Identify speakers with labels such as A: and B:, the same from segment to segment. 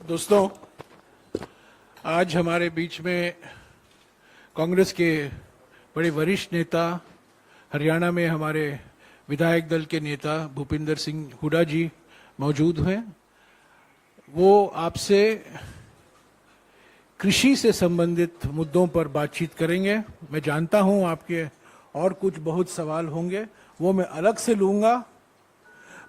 A: दोस्तों, आज हमारे बीच में कांग्रेस के बड़े वरिष्ठ नेता, हरियाणा में हमारे विधायक दल के नेता भूपिंदर सिंह हुड्डा जी मौजूद हैं। वो आपसे कृषि से संबंधित मुद्दों पर बातचीत करेंगे। मैं जानता हूं आपके और कुछ बहुत सवाल होंगे, वो मैं अलग से लूंगा,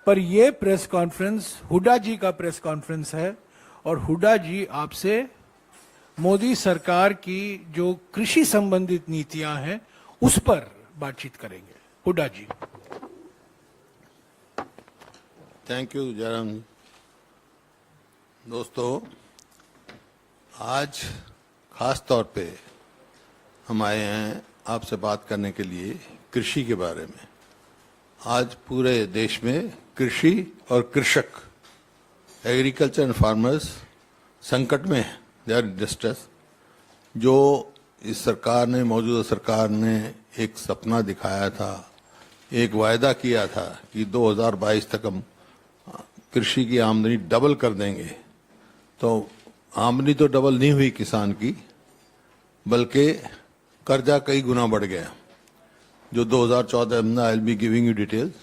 A: पर ये प्रेस कॉन्फ्रेंस हुड्डा जी का प्रेस कॉन्फ्रेंस है और हुड्डा जी आपसे मोदी सरकार की जो कृषि संबंधित नीतियां हैं उस पर बातचीत करेंगे। हुड्डा जी।
B: थैंक यू जयराम जी। दोस्तों, आज खास तौर पे हम आए हैं आपसे बात करने के लिए कृषि के बारे में। आज पूरे देश में कृषि और कृषक, एग्रीकल्चर एंड फार्मर्स संकट में हैं, दे आर इन डिस्ट्रेस। जो इस सरकार ने, मौजूदा सरकार ने एक सपना दिखाया था, एक वायदा किया था कि 2022 तक हम कृषि की आमदनी डबल कर देंगे, तो आमदनी तो डबल नहीं हुई किसान की, बल्कि कर्जा कई गुना बढ़ गया। जो 2014 में, आई will be giving you details,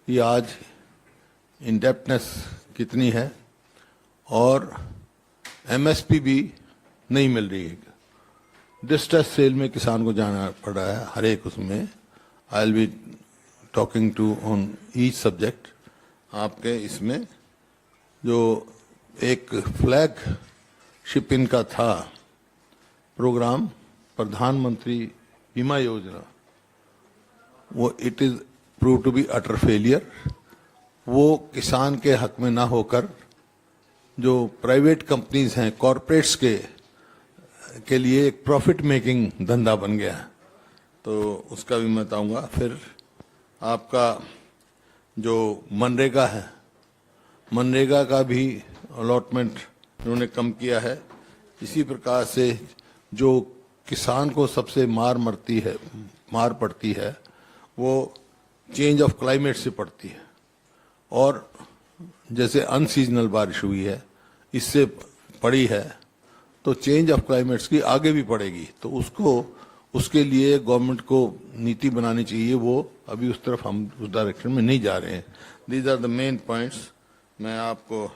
B: ये आज इंडेप्टनेस कितनी है और एमएसपी भी नहीं मिल रही है। डिस्ट्रेस सेल में किसान को जाना पड़ रहा है हर एक उसमें। I will be talking to on each subject. आपके इसमें जो एक फ्लैग शिप इनका था प्रोग्राम, प्रधानमंत्री बीमा योजना, वो it is prove to be utter failure. वो किसान के हक में ना होकर जो प्राइवेट कंपनीज हैं, कॉरपोरेट्स के लिए एक प्रॉफिट मेकिंग धंधा बन गया, तो उसका भी मैं बताऊंगा। फिर आपका जो मनरेगा है, मनरेगा का भी अलॉटमेंट उन्होंने कम किया है। इसी प्रकार से जो किसान को सबसे मार पड़ती है वो चेंज ऑफ क्लाइमेट से पड़ती है, और जैसे अनसीजनल बारिश हुई है, इससे पड़ी है, तो चेंज ऑफ क्लाइमेट्स की आगे भी पड़ेगी। तो उसके लिए गवर्नमेंट को नीति बनानी चाहिए। वो अभी उस तरफ हम उस डायरेक्शन में नहीं जा रहे हैं। These are the main points मैं आपको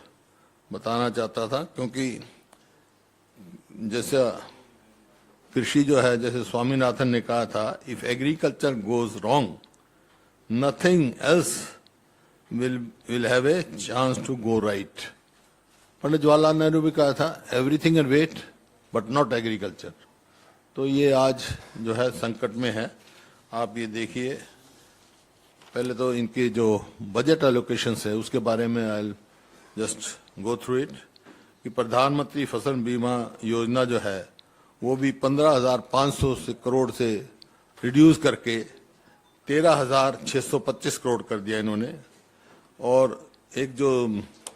B: बताना चाहता था, क्योंकि जैसा कृषि जो है, जैसे स्वामीनाथन ने कहा था, if agriculture goes wrong nothing else will have a chance to go right। Pandit Jawaharlal Nehru भी कहा था, everything and wait but not agriculture. तो ये आज जो है संकट में है। आप ये देखिए, पहले तो इनके जो बजट एलोकेशंस है उसके बारे में I just go through it, कि प्रधानमंत्री फसल बीमा योजना जो है वो भी 15,500 करोड़ से रिड्यूस करके 13,625 करोड़ कर दिया इन्होंने। और एक जो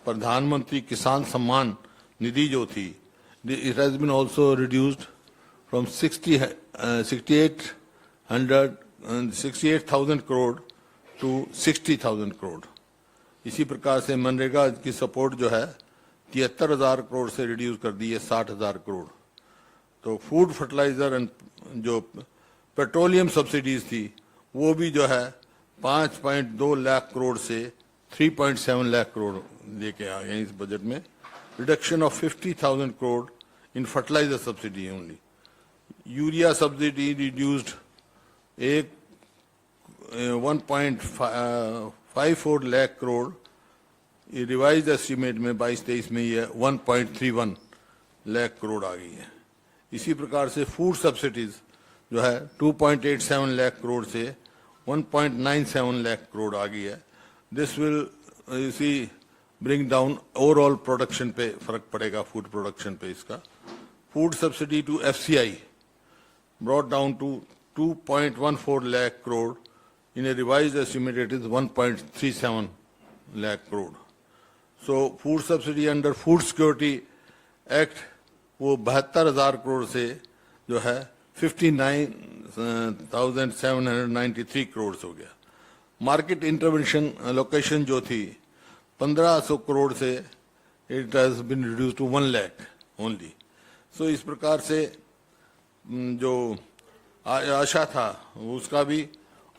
B: प्रधानमंत्री किसान सम्मान निधि जो थी, it has been also reduced from 68,000 crore to 60,000 crore. इसी प्रकार से मनरेगा की सपोर्ट जो है 73,000 करोड़ से रिड्यूस कर दी है 60,000 करोड़। तो फूड फर्टिलाइजर एंड जो पेट्रोलियम सब्सिडीज थी वो भी जो है 5.2 लाख करोड़ से 3.7 लाख करोड़ लेके आ गए इस बजट में। Reduction of 50,000 crore in fertiliser subsidy only. Urea subsidy reduced 1.54 lakh crore, revise estimate में 22-23 में ये 1.31 लाख करोड़ आ गई है। इसी प्रकार से फूड सब्सिडीज जो है 2.87 लाख करोड़ से 1.97 लाख करोड़ आ गई है। This will you see bring down overall production पे फर्क पड़ेगा, फूड प्रोडक्शन पे इसका। Food subsidy to FCI brought down to 2.14 lakh crore, in a revised estimate it is 1.37 lakh crore. So food subsidy under Food Security Act वो 72,000 करोड़ से जो है 59,793 करोड़ हो गया। मार्केट इंटरवेंशन लोकेशन जो थी 1,500 करोड़ से it has been reduced to 1 lakh only. So इस प्रकार से जो आशा था उसका भी,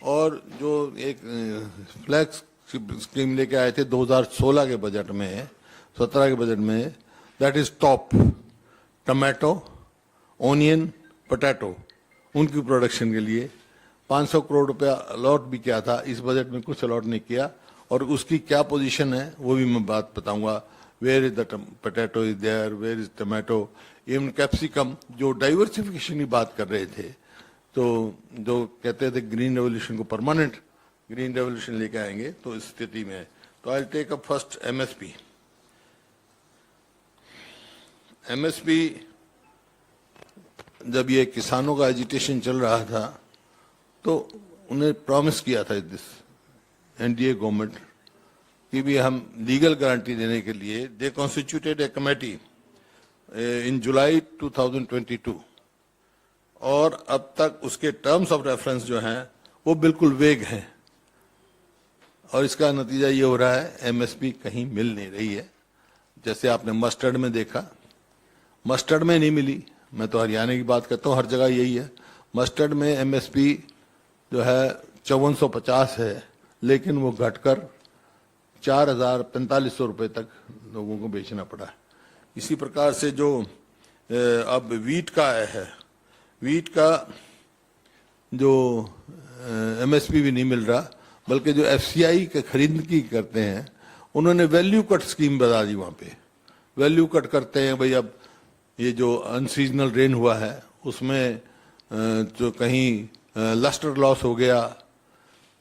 B: और जो एक फ्लैक्स स्कीम लेके आए थे 2016 के बजट में, 17 के बजट में, that is top tomato, onion, potato, उनकी प्रोडक्शन के लिए 500 करोड़ रुपया अलॉट भी किया था। इस बजट में कुछ अलॉट नहीं किया, और उसकी क्या पोजीशन है वो भी मैं बात बताऊंगा। Where is the potato is there, where is tomato, even capsicum. जो डाइवर्सिफिकेशन की बात कर रहे थे, तो जो कहते थे ग्रीन रेवोल्यूशन को परमानेंट ग्रीन रेवोल्यूशन लेके आएंगे, तो इस स्थिति में है। तो I take up first MSP. MSP जब ये किसानों का एजिटेशन चल रहा था, तो उन्हें प्रॉमिस किया था दिस एनडीए गवर्नमेंट कि भी हम लीगल गारंटी देने के लिए दे कॉन्स्टिट्यूटेड ए कमेटी इन जुलाई 2022, और अब तक उसके टर्म्स ऑफ रेफरेंस जो हैं वो बिल्कुल वेग हैं, और इसका नतीजा ये हो रहा है एमएसपी कहीं मिल नहीं रही है। जैसे आपने मस्टर्ड में देखा, मस्टर्ड में नहीं मिली, मैं तो हरियाणा की बात करता हूँ, हर जगह यही है। मस्टर्ड में एमएसपी जो है 5450 है, लेकिन वो घटकर 4500 रुपये तक लोगों को बेचना पड़ा है। इसी प्रकार से जो अब वीट का है, वीट का जो एमएसपी भी नहीं मिल रहा, बल्कि जो एफसीआई के खरीद की करते हैं, उन्होंने वैल्यू कट स्कीम बता दी। वहाँ पे वैल्यू कट करते हैं भाई। अब ये जो अनसीजनल रेन हुआ है उसमें जो कहीं लस्टर लॉस हो गया,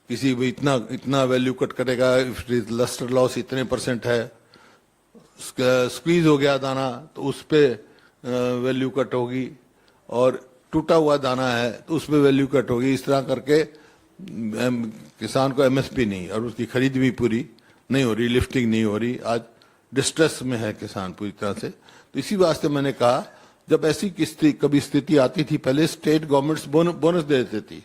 B: किसी भी इतना वैल्यू कट करेगा, इफ लस्टर लॉस इतने % है, स्क्वीज हो गया दाना तो उस पर वैल्यू कट होगी, और टूटा हुआ दाना है तो उस पर वैल्यू कट होगी। इस तरह करके किसान को एमएसपी नहीं, और उसकी खरीद भी पूरी नहीं हो रही, लिफ्टिंग नहीं हो रही। आज डिस्ट्रेस में है किसान पूरी तरह से। तो इसी वास्ते मैंने कहा, जब ऐसी कभी स्थिति आती थी, पहले स्टेट गवर्नमेंट्स बोनस दे देती थी,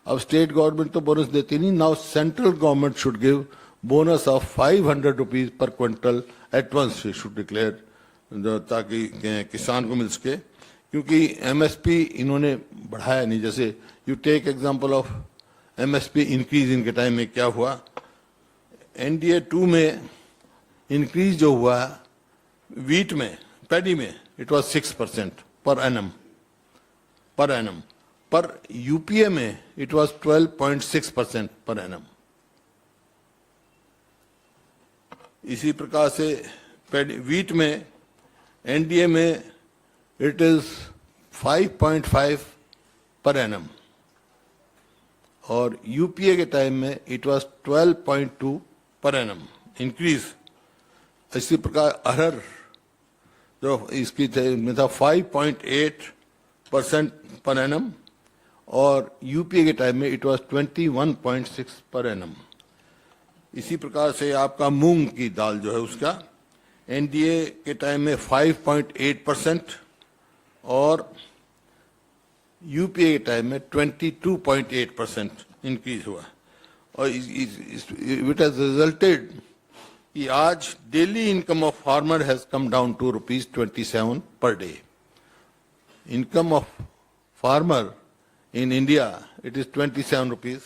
B: अब स्टेट गवर्नमेंट तो बोनस देती नहीं। Now central government should give bonus of 500 rupees per quintal advance should declare, ताकि किसान को मिल सके, क्योंकि एमएसपी इन्होंने बढ़ाया नहीं। जैसे you take example of MSP increase, इनके टाइम में क्या हुआ, एनडीए 2 में इंक्रीज जो हुआ वीट में, पैडी में, इट वाज 6% पर एनम, पर यूपीए में इट वाज 12.6% पर एनम। इसी प्रकार से वीट में, एनडीए में इट इज 5.5 पर एनम, और यूपीए के टाइम में it was 12.2 per annum increase. इसी प्रकार अरहर जो इसकी में था 5.8% पर एनम, और यूपीए के टाइम में इट वाज 21.6 पर एनम। इसी प्रकार से आपका मूंग की दाल जो है उसका एनडीए के टाइम में 5.8% और यूपीए के टाइम में 22.8% इंक्रीज हुआ, और इट हैज रिजल्टेड कि आज daily income of farmer has come down to ₹27 per day. Income of farmer in India it is 27 rupees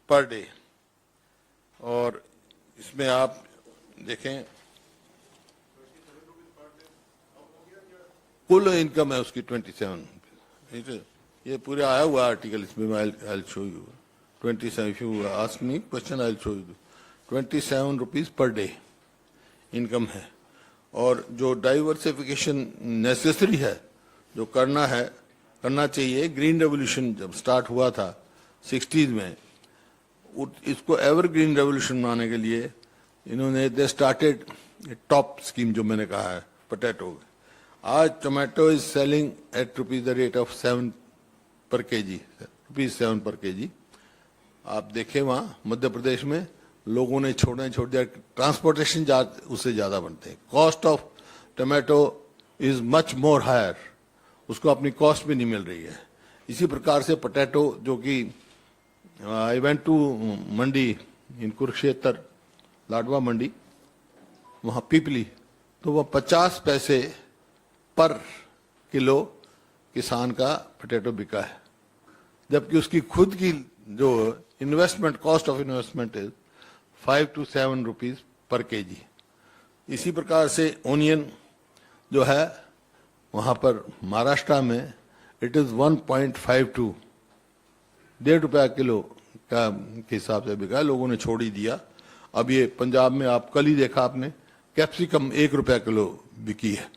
B: per day, और इसमें आप देखें कुल इनकम है उसकी 27। ये पूरे आया हुआ आर्टिकल, इसमें I show you 27। If you ask me question I show you 27 rupees per day income है। और जो डाइवर्सिफिकेशन नेसेसरी है, जो करना चाहिए, ग्रीन रेवोल्यूशन जब स्टार्ट हुआ था 60s में, इसको एवरग्रीन रेवोल्यूशन बनाने के लिए इन्होंने दे स्टार्टेड टॉप स्कीम जो मैंने कहा है पोटैटो। आज tomato is selling at rupees the rate of 7 पर केजी, ₹7 पर केजी। आप देखें वहाँ मध्य प्रदेश में लोगों ने छोड़ दिया, ट्रांसपोर्टेशन उससे ज़्यादा बनते हैं। Cost of tomato is much more higher, उसको अपनी कॉस्ट भी नहीं मिल रही है। इसी प्रकार से पोटैटो, जो कि आई वेंट टू मंडी इन कुरुक्षेत्र, लाडवा मंडी, वहां पीपली, तो वह 50 पैसे पर किलो किसान का पोटैटो बिका है, जबकि उसकी खुद की जो investment, cost of investment is 5 to 7 rupees per KG. इसी प्रकार से ओनियन जो है वहां पर महाराष्ट्र में इट इज 1.52, ₹1.5 किलो का के हिसाब से बिका है, लोगों ने छोड़ ही दिया। अब ये पंजाब में आप कल ही देखा आपने, कैप्सिकम ₹1 किलो बिकी है।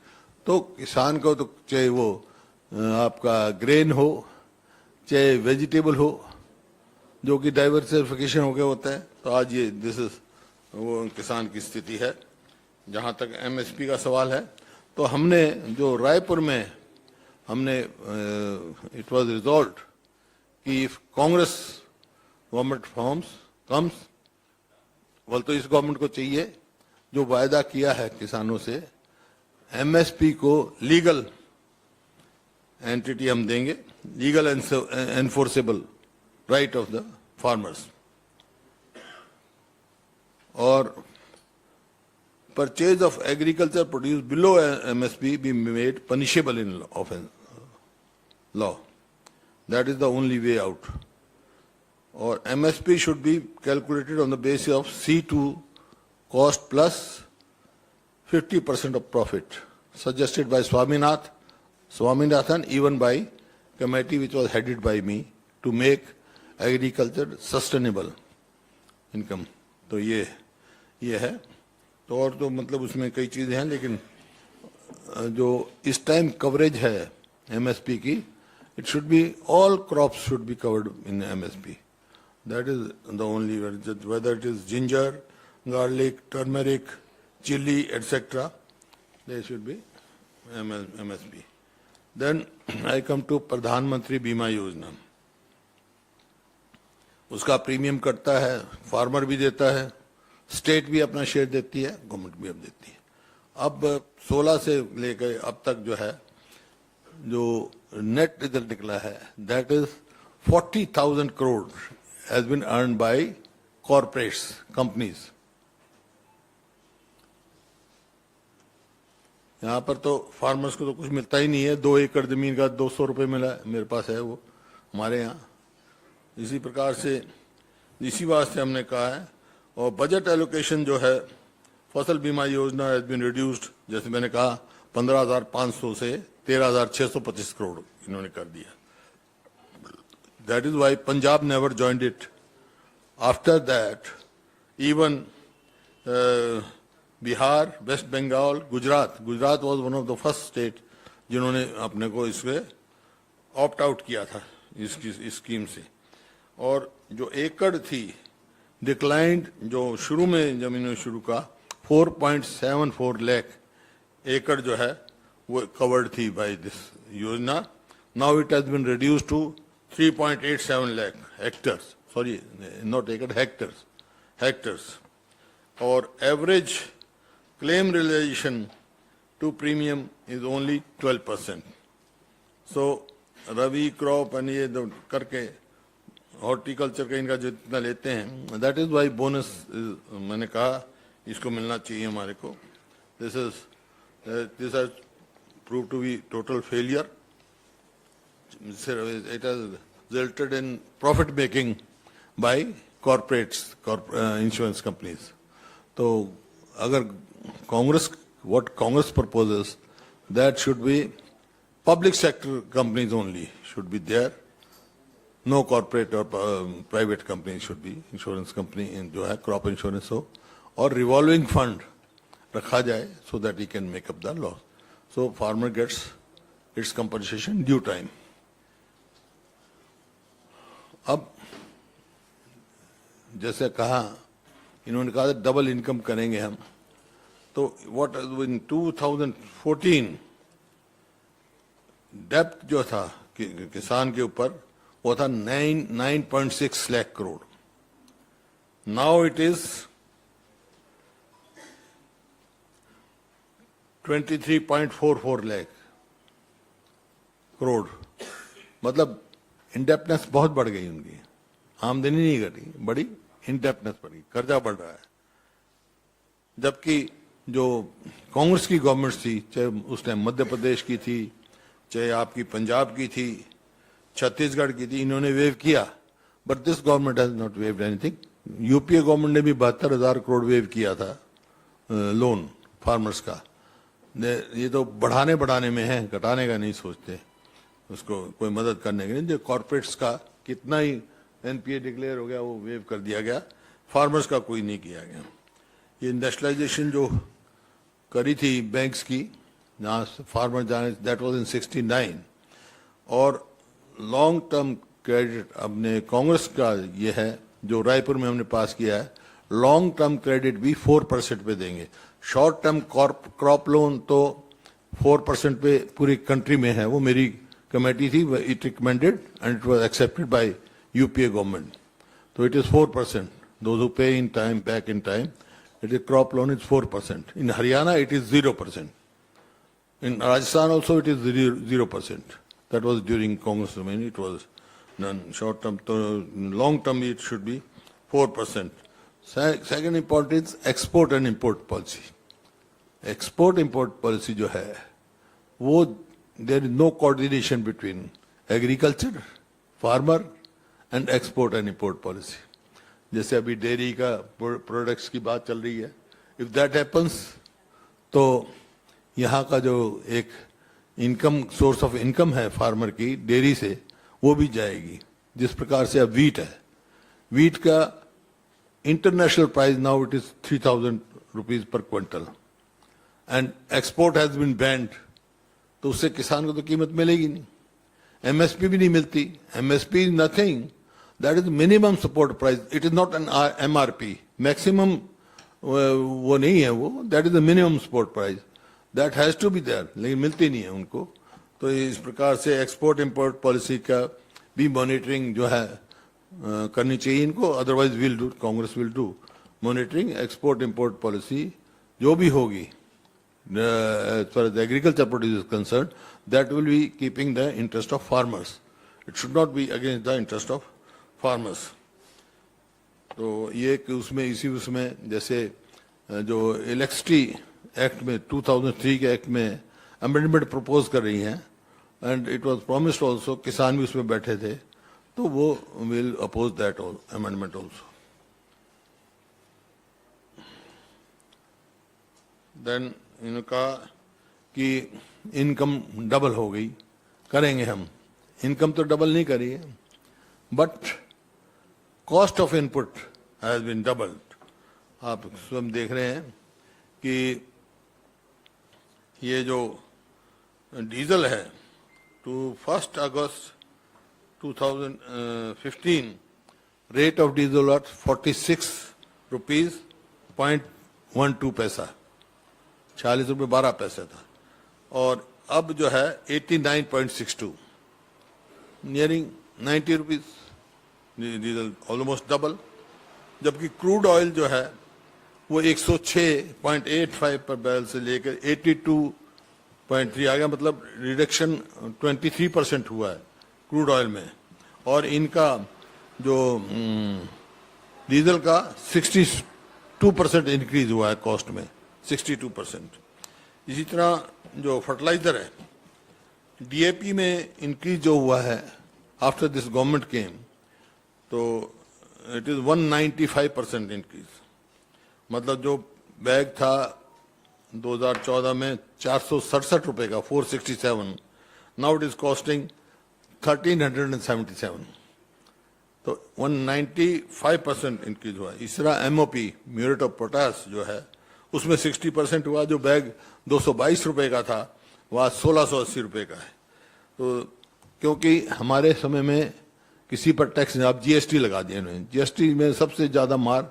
B: तो किसान को तो चाहे वो आपका ग्रेन हो चाहे वेजिटेबल हो, जो कि डाइवर्सिफिकेशन हो गया होता है, तो आज ये दिस इज वो किसान की स्थिति है। जहां तक एमएसपी का सवाल है, तो हमने जो रायपुर में हमने इट वाज रिजॉल्व्ड कि if Congress government forms comes, बोल तो इस गवर्नमेंट को चाहिए जो वायदा किया है किसानों से, एमएसपी को लीगल एंटिटी हम देंगे, legal enforceable right of the farmers, और purchase of agriculture produce below MSP be made punishable in law. That is the only way out. Or MSP should be calculated on the basis of C2 cost plus 50% of profit, suggested by Swaminathan, even by committee which was headed by me, to make agriculture sustainable income. तो ये है। तो और तो मतलब उसमें कई चीजें हैं, लेकिन जो इस टाइम कवरेज है एमएसपी की, it should be all crops should be covered in MSP. That is the only, whether it is ginger, garlic, turmeric, chilli etcetera, they should be MSP. Then I come to Pradhan Mantri बीमा योजना। उसका premium कटता है, farmer भी देता है, state भी अपना शेयर देती है, गवर्नमेंट भी अब देती है। अब 16 से लेकर अब तक जो है, जो नेट रिजल्ट निकला है, that is 40,000 crore has been earn by corporates, companies. यहाँ पर तो फार्मर्स को तो कुछ मिलता ही नहीं है। 2 एकड़ जमीन का 200 रुपये मिला है, मेरे पास है वो हमारे यहाँ। इसी प्रकार से इसी वास्ते हमने कहा है, और बजट एलोकेशन जो है फसल बीमा योजना हैज बीन रिड्यूस्ड, जैसे मैंने कहा 15,500 से 13,625 करोड़ इन्होंने कर दिया। That is why Punjab never joined it. After that even Bihar, West Bengal, Gujarat was one of the first state जिन्होंने अपने को इसमें ऑप्ट आउट किया था इस स्कीम से। और जो एकड़ थी डिक्लाइंड, जो शुरू में जब इन्होंने शुरू का 4.74 लाख एकड़ जो है वो कवर्ड थी by this yojana. Now it has been reduced to 3.87 lakh hectares, sorry not एकड़, हेक्टर्स। और average claim realisation to premium is only 12%। So rabi crop and ये करके हॉर्टिकल्चर का इनका जितना लेते हैं, दैट इज वाई बोनस मैंने कहा इसको मिलना चाहिए हमारे को। This has prove to be total failure. It has resulted in profit making by corporates, insurance companies. तो अगर Congress, what Congress proposes, that should be public sector companies only should be there, no corporate और private company should be, insurance company जो है crop insurance हो, और revolving fund रखा जाए so that he can make up the loss, so farmer gets its compensation due time. अब जैसे कहा, इन्होंने कहा डबल इनकम करेंगे हम, तो व्हाट इन 2014 डेप्थ जो था किसान के ऊपर वो था 9.6 lakh crore. Now it is 23.44 lakh crore. मतलब इंडेप्टनेस बहुत बढ़ गई उनकी, आमदनी नहीं घटी, बड़ी इंडेप्टनेस बढ़ गई, कर्जा बढ़ रहा है। जबकि जो कांग्रेस की गवर्नमेंट थी, चाहे उस टाइम मध्य प्रदेश की थी, चाहे आपकी पंजाब की थी, छत्तीसगढ़ की थी, इन्होंने वेव किया, but this government has not waived anything. UPA government ने भी 72,000 करोड़ वेव किया था लोन फार्मर्स का। ये तो बढ़ाने में है, घटाने का नहीं सोचते, उसको कोई मदद करने के नहीं। जो कॉर्पोरेट्स का कितना ही एनपीए डिक्लेयर हो गया वो वेव कर दिया गया, फार्मर्स का कोई नहीं किया गया। ये नेशनलाइजेशन जो करी थी बैंक्स की, जहाँ फार्मर जाने, दैट वाज इन 69। और लॉन्ग टर्म क्रेडिट अपने कांग्रेस का ये है जो रायपुर में हमने पास किया है, लॉन्ग टर्म क्रेडिट भी 4% पे देंगे। शॉर्ट टर्म क्रॉप लोन तो 4% पे पूरी कंट्री में है, वो मेरी कमेटी थी, it recommended and it was accepted by UPA government. तो it is 4%, those who pay in time, back in time, it is crop loan is 4%। In Haryana it is 0%। In Rajasthan also it is 0%. That was during Congress reign. It was none. Short term, long term it should be 4%. Second important is export and import policy. Export import policy जो है वो there is no coordination between agriculture, farmer and export and import policy. जैसे अभी dairy का products की बात चल रही है, if that happens तो यहाँ का जो एक इनकम, सोर्स ऑफ इनकम है फार्मर की डेयरी से, वो भी जाएगी। जिस प्रकार से अब वीट है, वीट का international price now it is 3,000 rupees per quintal and export has been banned, तो उससे किसान को तो कीमत मिलेगी नहीं, एमएसपी भी नहीं मिलती। MSP is nothing, that is minimum support price, it is not an MRP, maximum वो नहीं है, वो that is the minimum support price, that has to be there, लेकिन मिलती नहीं है उनको। तो इस प्रकार से एक्सपोर्ट इंपोर्ट पॉलिसी का भी मॉनिटरिंग जो है करनी चाहिए इनको, otherwise will do, Congress will do monitoring export import policy जो भी होगी as far as agriculture produce is concerned, that will be keeping the interest of farmers. It should not be against the interest of farmers. तो ये कि उसमें इसी उसमें जैसे जो इलेक्ट्रिसिटी एक्ट में 2003 के एक्ट में अमेंडमेंट प्रपोज कर रही हैं, and it was promised also, किसान भी उसमें बैठे थे, तो वो will oppose that amendment also. Then इनका कि इनकम डबल हो गई, करेंगे हम, इनकम तो डबल नहीं करी है, but cost of input has been doubled. आप स्वयं देख रहे हैं कि ये जो डीजल है, to 1 August 2015 rate of diesel was 46 rupees 0.12 paisa, 46 रुपये 12 पैसे था, और अब जो है 89.62, nearing 90 rupees diesel, almost double. जबकि क्रूड ऑयल जो है वो 106.85 पर बैरल से लेकर 82.3 आ गया, मतलब रिडक्शन 23% हुआ है क्रूड ऑयल में, और इनका जो डीजल का 62% इंक्रीज हुआ है कॉस्ट में, 62%। इसी तरह जो फर्टिलाइजर है, डीएपी में इंक्रीज जो हुआ है आफ्टर दिस गवर्नमेंट केम, तो इट इज 195% इंक्रीज, मतलब जो बैग था 2014 में 467 रुपए का, 467, नाउ इट इज कॉस्टिंग 1377, तो 195% इंक्रीज हुआ। इस तरह एमओपी, म्यूरेट ऑफ पोटास जो है, उसमें 60% हुआ, जो बैग 222 रुपए का था वह 1680 रुपए का है। तो क्योंकि हमारे समय में किसी पर टैक्स, आप जीएसटी लगा दिए उन्होंने, जीएसटी में सबसे ज्यादा मार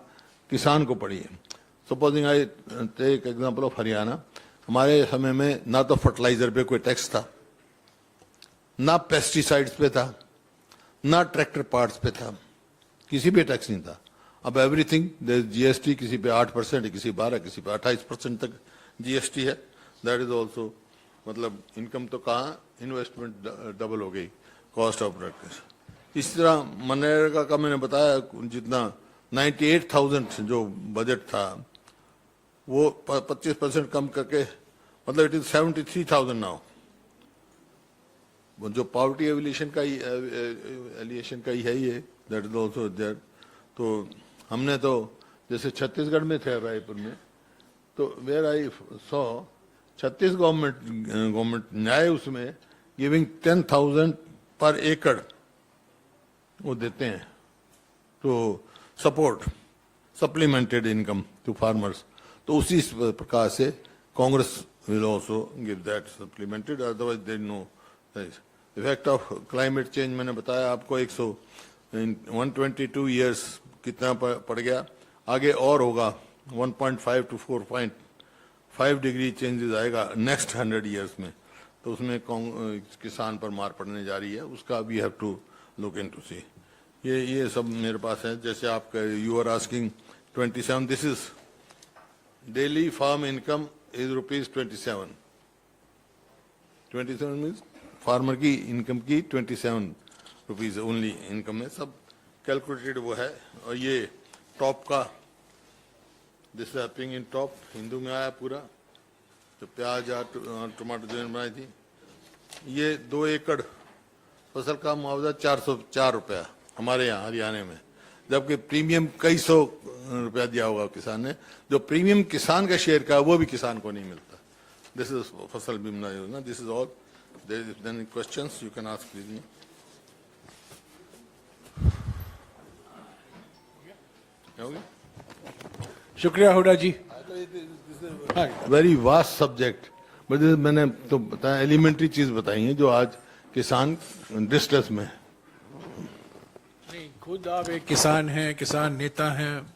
B: किसान को पड़ी है। Supposing I take example of Haryana, हमारे समय में ना तो फर्टिलाइजर पे कोई टैक्स था, ना पेस्टिसाइड्स पे था, ना ट्रैक्टर पार्ट्स पे था, किसी पे टैक्स नहीं था। अब एवरीथिंग जीएसटी, किसी पे 8%, किसी 12, किसी पे 28% तक जीएसटी है। दैट इज ऑल्सो, मतलब इनकम तो कहाँ, इन्वेस्टमेंट डबल हो गई, कॉस्ट ऑफ प्रोडक्ट। इस तरह मनरेगा का मैंने बताया, जितना 98,000 जो बजट था वो 25% कम करके, मतलब इट इज 73,000 नाउ। वो जो पॉवर्टी एविलेशन का ही एलिएशन का ही है ये, दैट इज ऑल्सो देयर। तो हमने तो जैसे छत्तीसगढ़ में थे रायपुर में, तो वेयर आई सॉ छत्तीस गवर्नमेंट न्याय उसमें गिविंग 10,000 पर एकड़ वो देते हैं तो support supplemented income to farmers. तो उसी प्रकार से Congress will also give that supplemented, otherwise there no effect of climate change. मैंने बताया आपको 122 ईयर्स कितना पड़ गया, आगे और होगा 1.5 to 4.5 डिग्री चेंजेस आएगा नेक्स्ट 100 ईयर्स में। तो उसमें किसान पर मार पड़ने जा रही है, उसका we have to look into C. ये सब मेरे पास है। जैसे आप you are asking 27, this is daily farm income is ₹27। 27 means farmer की इनकम की 27 रुपीज ओनली इनकम है, सब कैलकुलेटेड वो है। और ये टॉप का, this happen in top Hindu में आया पूरा, तो प्याज और टमाटर जो बनाई थी। ये 2 एकड़ फसल का मुआवजा 404 रुपया हमारे यहाँ हरियाणा में, जबकि प्रीमियम कई सौ रुपया दिया होगा किसान ने। जो प्रीमियम किसान का शेयर का वो भी किसान को नहीं मिलता। This is Fasal Bima Yojana. This is all. There is any questions you can ask please me.
A: शुक्रिया Hooda ji.
B: Very vast subject, but मैंने तो बताया एलिमेंट्री चीज बताई है जो आज किसान डिस्ट्रेस में है।
A: नहीं, खुद आप एक किसान हैं, किसान नेता हैं,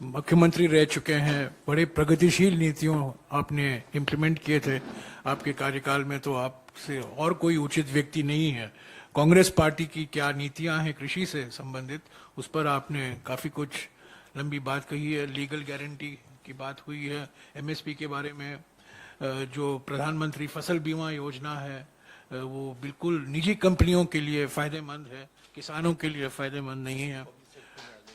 A: मुख्यमंत्री रह चुके हैं, बड़े प्रगतिशील नीतियों आपने इम्प्लीमेंट किए थे आपके कार्यकाल में, तो आपसे और कोई उचित व्यक्ति नहीं है। कांग्रेस पार्टी की क्या नीतियां हैं कृषि से संबंधित, उस पर आपने काफी कुछ लंबी बात कही है। लीगल गारंटी की बात हुई है, एमएसपी के बारे में, जो प्रधानमंत्री फसल बीमा योजना है वो बिल्कुल निजी कंपनियों के लिए फायदेमंद है, किसानों के लिए फायदेमंद नहीं है।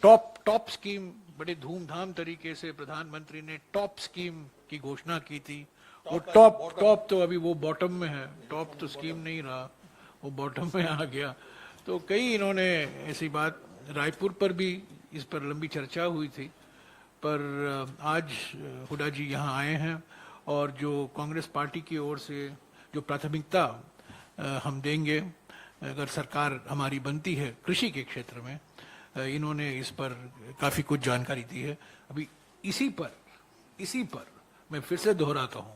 A: टॉप स्कीम, बड़े धूमधाम तरीके से प्रधानमंत्री ने टॉप स्कीम की घोषणा की थी। वो टॉप तो अभी वो बॉटम में है, टॉप तो स्कीम नहीं रहा, वो बॉटम में आ गया। तो कई इन्होंने ऐसी बात, रायपुर पर भी इस पर लंबी चर्चा हुई थी, पर आज हुड्डा जी यहाँ आए हैं और जो कांग्रेस पार्टी की ओर से जो प्राथमिकता हम देंगे अगर सरकार हमारी बनती है कृषि के क्षेत्र में, इन्होंने इस पर काफी कुछ जानकारी दी है। अभी इसी पर मैं फिर से दोहराता हूँ,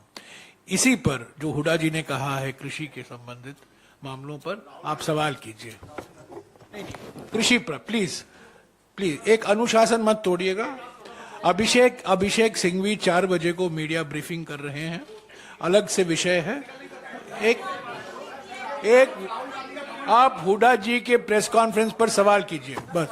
A: इसी पर जो हुड्डा जी ने कहा है कृषि के संबंधित मामलों पर आप सवाल कीजिए। कृषि पर प्लीज एक अनुशासन मत तोड़िएगा। अभिषेक सिंघवी 4 बजे को मीडिया ब्रीफिंग कर रहे हैं, अलग से विषय है। एक आप हुड्डा जी के प्रेस कॉन्फ्रेंस पर सवाल कीजिए बस।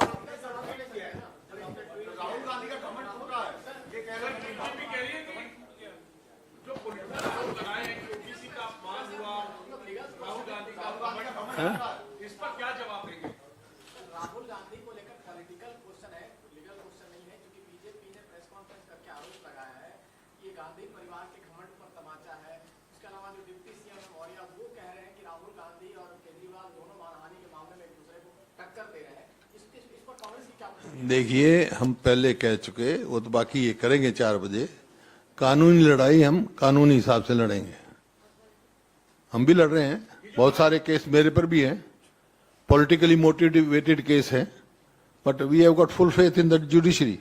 C: इस पर क्या जवाब देंगे? राहुल गांधी को लेकर पॉलिटिकल क्वेश्चन है, लीगल क्वेश्चन नहीं है, क्योंकि बीजेपी ने प्रेस कॉन्फ्रेंस करके आरोप लगाया है ये गांधी परिवार के घमंड पर तमाचा है। इसके अलावा जो डिप्टी सीएम मौर्य वो कह रहे हैं कि राहुल गांधी और केजरीवाल दोनों मानहानि के मामले में एक दूसरे को टक्कर दे रहे हैं। इस पर कांग्रेस की क्या?
B: देखिए, हम पहले कह चुके, वो तो बाकी ये करेंगे 4 बजे। कानूनी लड़ाई हम कानूनी हिसाब से लड़ेंगे। हम भी लड़ रहे हैं, बहुत सारे केस मेरे पर भी हैं, पॉलिटिकली मोटिवेटेड केस है, but we have got full faith in the judiciary.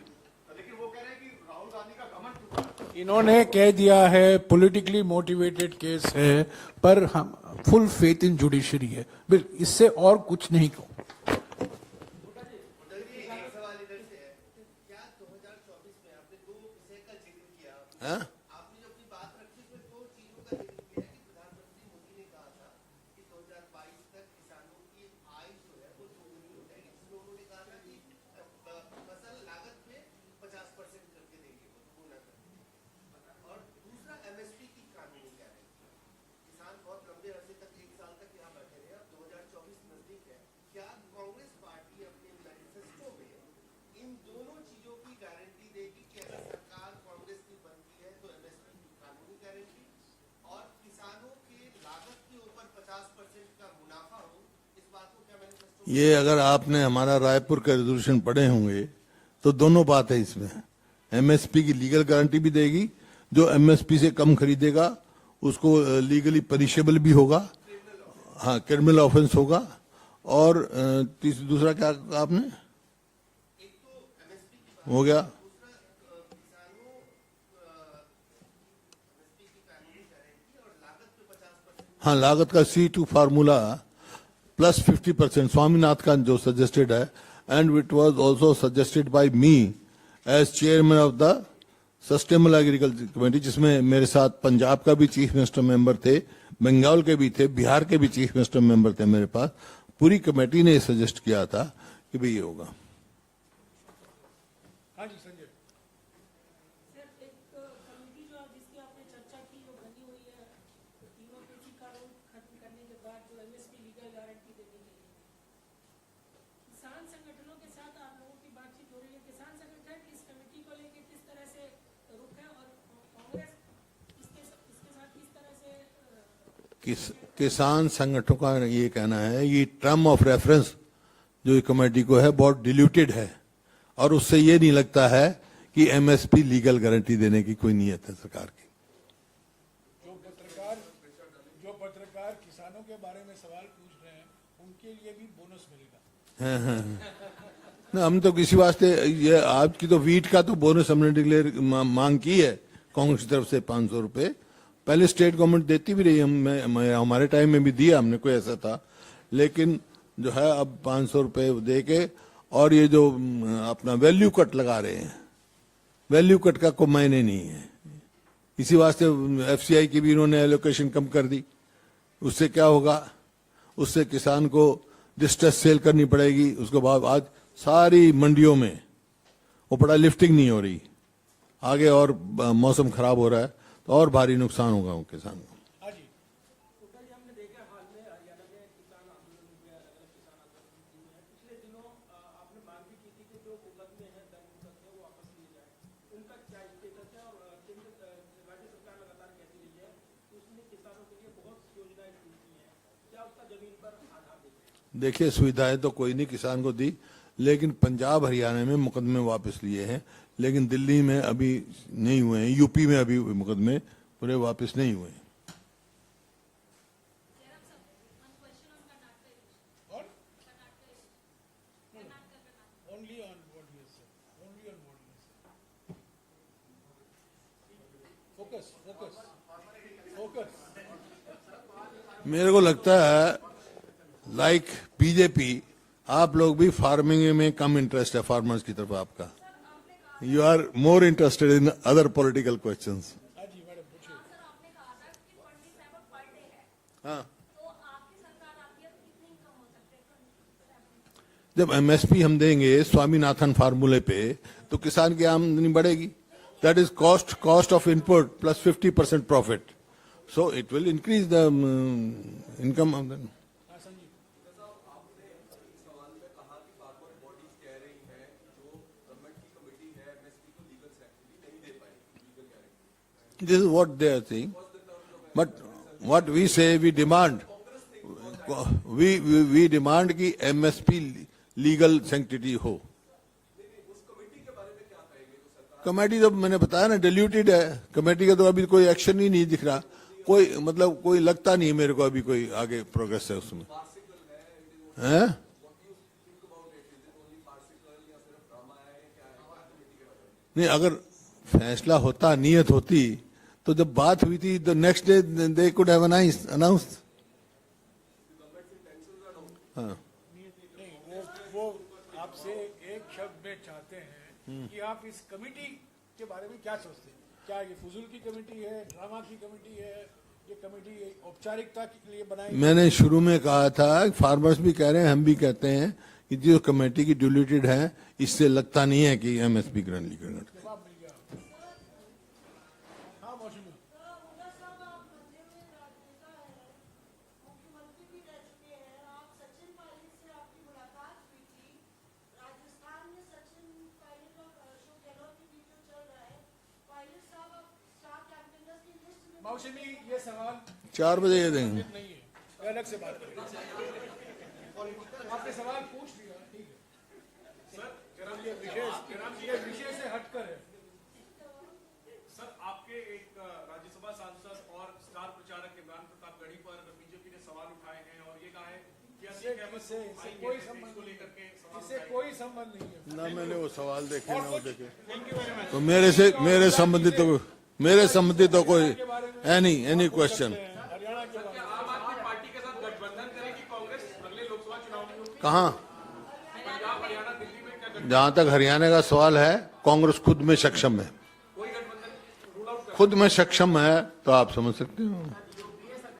A: इन्होंने कह दिया है पॉलिटिकली मोटिवेटेड केस है, पर हम फुल फेथ इन जुडिशरी है, इससे और कुछ नहीं कहूं।
C: आपने जो अपनी बात रखी उसमें 2 चीजों का जिक्र किया कि प्रधानमंत्री मोदी ने कहा था कि 2022 तक किसानों की आय जो है वो दोगुनी हो जाएगी, जिसमें उन्होंने कहा था कि फसल लागत में 50% करके देंगे, वो दोगुना करके। और दूसरा एमएसपी की कानूनी गारंटी। किसान बहुत लंबे अरसे तक 1 साल तक यहाँ बैठे रहे, अब 2024 नजदीक है, क्या कांग्रेस पार्टी अपने मैनिफेस्टो में इन दोनों चीजों की गारंटी देगी कि अगर सरकार कांग्रेस की बनती है
B: ये अगर आपने हमारा रायपुर का रेजोल्यूशन पढ़े होंगे तो दोनों बात है इसमें। एमएसपी की लीगल गारंटी भी देगी, जो एमएसपी से कम खरीदेगा उसको लीगली पनिशेबल भी होगा, हाँ क्रिमिनल ऑफेंस होगा। और दूसरा क्या कहा आपने? हो गया। हाँ, लागत का C2 फार्मूला प्लस 50% स्वामीनाथ का जो सजेस्टेड है, and it was also suggested by me as chairman of the sustainable agriculture committee, जिसमें मेरे साथ पंजाब का भी चीफ मिनिस्टर मेंबर थे, बंगाल के भी थे, बिहार के भी चीफ मिनिस्टर मेंबर थे मेरे पास। पूरी कमेटी ने सजेस्ट किया था कि भाई ये होगा।
A: हाँ जी संजय।
D: सर, एक कमेटी जो जिसकी आपने चर्चा की जो बनी हुई है, तीनों कृषि कानून खत्म करने के बाद जो एमएसपी लीगल गारंटी देने के लिए किसान संगठनों के साथ आप लोगों की बातचीत हो रही है। किसान संगठन इस कमेटी को लेकर किस तरह से रुख है और कांग्रेस इसके साथ किस तरह से
B: किसान संगठनों का ये कहना है ये टर्म ऑफ रेफरेंस जो ये कमेटी को है बहुत डिल्यूटेड है, और उससे ये नहीं लगता है कि एमएसपी लीगल गारंटी देने की कोई नीयत है सरकार की।
A: जो पत्रकार किसानों के बारे में सवाल पूछ रहे हैं उनके लिए भी बोनस मिलेगा।
B: ना, हम तो किसी वास्ते ये आपकी तो वीट का तो बोनस हमने डिक्लेयर मांग की है कांग्रेस की तरफ से 500 रुपए। पहले स्टेट गवर्नमेंट देती भी रही, हमारे टाइम में भी दिया हमने, कोई ऐसा था। लेकिन जो है अब 500 रुपए दे के, और ये जो अपना वैल्यू कट लगा रहे हैं, वैल्यू कट का कोई मायने नहीं है। इसी वास्ते एफसीआई की भी इन्होंने एलोकेशन कम कर दी। उससे क्या होगा? उससे किसान को डिस्ट्रेस सेल करनी पड़ेगी। उसके बाद आज सारी मंडियों में वो बड़ा लिफ्टिंग नहीं हो रही, आगे और मौसम खराब हो रहा है तो और भारी नुकसान होगा वो किसान को।
A: हाँ जी।
D: हमने देखा हाल में हरियाणा में किसान आंदोलन हुआ, अलग किसान आंदोलन हुए हैं। पिछले दिनों आपने मांग भी की थी कि जो मुकदमे हैं, दंड मुकदमे वो वापस लिए जाए। उनका क्या स्टेटस है? और केंद्र राज्य सरकार लगातार कहती रही है कि उसने किसानों के लिए बहुत योजनाएं शुरू की हैं, क्या उसका जमीन पर आधार देते हैं?
B: देखिए, सुविधाएं तो कोई नहीं किसान को दी, लेकिन पंजाब हरियाणा में मुकदमे वापस लिए हैं, लेकिन दिल्ली में अभी नहीं हुए हैं, यूपी में अभी मुकदमे पूरे वापस नहीं हुए हैं।
A: Only on what you said. Only on what you said. Focus.
B: मेरे को लगता है लाइक बीजेपी आप लोग भी फार्मिंग में कम इंटरेस्ट है फार्मर्स की तरफ आपका। You are more interested in other political questions.
A: हाँ जी मैडम पूछिए।
E: सर आपने कहा था कि 27 पर डे है,
B: हाँ,
E: तो आपकी सरकार आती है तो कितनी इनकम हो सकते हैं?
B: जब एमएसपी हम देंगे स्वामीनाथन फार्मूले पे तो किसान की आमदनी बढ़ेगी। That is cost of input plus 50% profit, so it will increase the income of the.
A: हाँ Sanjeev.
B: This is what they are saying. But what we say, we demand, we demand कि एमएसपी लीगल सैंक्टिटी हो। Committee तो मैंने बताया ना diluted है, committee का तो अभी कोई एक्शन ही नहीं दिख रहा, कोई मतलब कोई लगता नहीं मेरे को अभी कोई आगे प्रोग्रेस है उसमें। हैं? नहीं, अगर फैसला होता, नियत होती, तो जब बात हुई थी the next day they could have announced. हाँ,
A: नहीं वो आपसे एक शब्द में चाहते हैं कि आप इस कमेटी के बारे में क्या सोचते हैं? क्या ये फुजूल की कमेटी है, ड्रामा की कमेटी है? ये कमेटी औपचारिकता के लिए बनाई?
B: मैंने शुरू में कहा था, फार्मर्स भी कह रहे हैं, हम भी कहते हैं कि जो कमेटी की डिल्यूटेड है, इससे लगता नहीं है कि एमएसपी ग्रहण लीगल।
A: जवाब मिल गया। हाँ मौसमी।
E: हुड्डा साहब आप बदले हुए राजनेता हैं, मुख्यमंत्री भी रह चुके हैं। आप सचिन पायलट से आपकी मुलाकात हुई थी। राजस्थान में सचिन पायलट और अशोक गहलोत के बीच जो चल रहा है, पायलट साहब अब स्टार कैंपेनर्स की लिस्ट में
A: मौसमी ये सवाल
B: 4 बजे ये देंगे।
A: नहीं है, अलग से बात करेंगे। आपने सवाल पूछ लिया, ठीक है सर। ये विषय से हटकर है।
F: सर, आपके एक राज्यसभा सांसद और स्टार प्रचारक इमरान प्रताप गढ़ी पर बीजेपी ने सवाल उठाए हैं और ये कहा है कि
A: इससे कोई संबंध नहीं है, इससे कोई संबंध नहीं है।
B: ना मैंने वो सवाल देखे ना वो देखे, तो मेरे संबंधित कोई एनी क्वेश्चन।
F: आम आदमी पार्टी के साथ गठबंधन करेगी कांग्रेस अगले लोकसभा चुनाव में?
B: कहाँ?
F: पंजाब, हरियाणा, दिल्ली में क्या
B: जहां तक हरियाणा का सवाल है, कांग्रेस खुद में सक्षम है,
F: कोई गठबंधन रूल आउट
B: खुद में सक्षम है, तो आप समझ सकते हो।